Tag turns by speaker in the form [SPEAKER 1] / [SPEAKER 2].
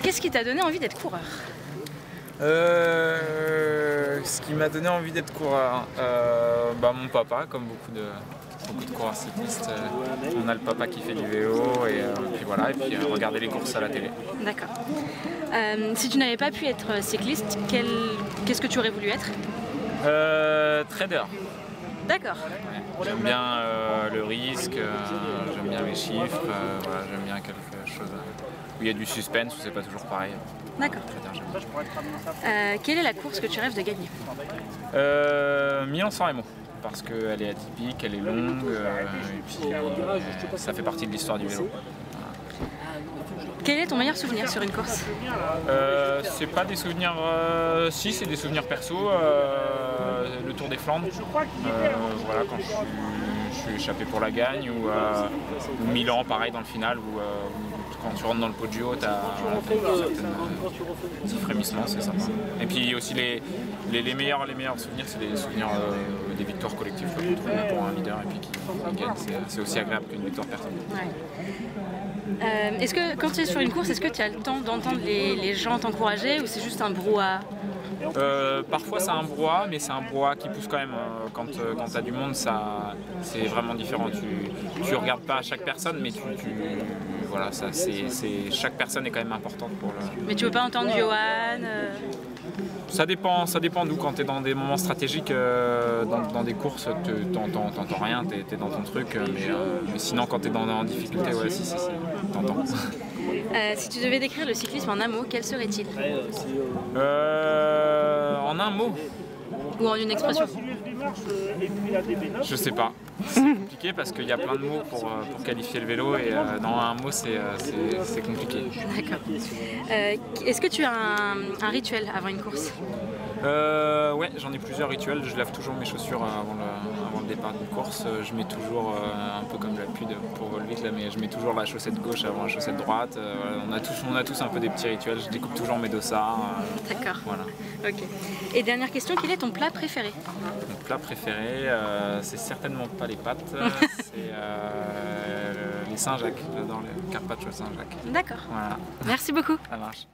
[SPEAKER 1] Qu'est-ce qui t'a donné envie d'être coureur?
[SPEAKER 2] Ce qui m'a donné envie d'être coureur, mon papa, comme beaucoup de coureurs cyclistes, on a le papa qui fait du vélo et puis voilà, et puis regarder les courses à la télé.
[SPEAKER 1] D'accord. Si tu n'avais pas pu être cycliste, qu'est-ce que tu aurais voulu être?
[SPEAKER 2] Trader.
[SPEAKER 1] D'accord.
[SPEAKER 2] Ouais. J'aime bien le risque, j'aime bien les chiffres, voilà, j'aime bien quelque chose où il y a du suspense, où c'est pas toujours pareil.
[SPEAKER 1] D'accord. Quelle est la course que tu rêves de gagner?
[SPEAKER 2] Milan-San Remo, parce qu'elle est atypique, elle est longue, et puis ça fait partie de l'histoire du vélo.
[SPEAKER 1] Quel est ton meilleur souvenir sur une course?
[SPEAKER 2] C'est pas des souvenirs, si c'est des souvenirs perso, le Tour des Flandres, voilà, quand je suis échappé pour la gagne, ou Milan pareil dans le final, où quand tu rentres dans le Poggio, tu as ce frémissement, c'est sympa. Et puis aussi les meilleurs souvenirs, c'est des souvenirs des victoires collectives pour un leader et puis qui gagne. C'est aussi agréable qu'une victoire personnelle.
[SPEAKER 1] Ouais. Est-ce que quand tu es sur une course, est-ce que tu as le temps d'entendre les gens t'encourager ou c'est juste un brouhaha?
[SPEAKER 2] Parfois c'est un brouhaha, mais c'est un brouhaha qui pousse quand même. Quand tu as du monde, c'est vraiment différent. Tu regardes pas chaque personne, mais voilà, chaque personne est quand même importante pour le...
[SPEAKER 1] Mais tu veux pas entendre Johan
[SPEAKER 2] Ça dépend d'où. Quand tu es dans des moments stratégiques, dans des courses, t'entends rien, tu es dans ton truc, mais sinon quand tu es en difficulté, ouais, si, t'entends.
[SPEAKER 1] Si tu devais décrire le cyclisme en un mot, quel serait-il?
[SPEAKER 2] En un mot?
[SPEAKER 1] Ou en une expression?
[SPEAKER 2] Je sais pas. C'est compliqué parce qu'il y a plein de mots pour qualifier le vélo et dans un mot c'est compliqué.
[SPEAKER 1] D'accord. Est-ce que tu as un rituel avant une course?
[SPEAKER 2] Ouais, j'en ai plusieurs rituels. Je lave toujours mes chaussures avant le départ d'une course. Je mets toujours, un peu comme la pluie pour Volvic, là, mais je mets toujours la chaussette gauche avant la chaussette droite. On a tous un peu des petits rituels. Je découpe toujours mes dossards.
[SPEAKER 1] D'accord.
[SPEAKER 2] Voilà.
[SPEAKER 1] Ok. Et dernière question, quel est ton plat préféré?
[SPEAKER 2] Mon plat préféré, c'est certainement pas les pâtes, c'est les Saint-Jacques. J'adore le carpaccio Saint-Jacques.
[SPEAKER 1] D'accord.
[SPEAKER 2] Voilà.
[SPEAKER 1] Merci beaucoup.
[SPEAKER 2] Ça marche.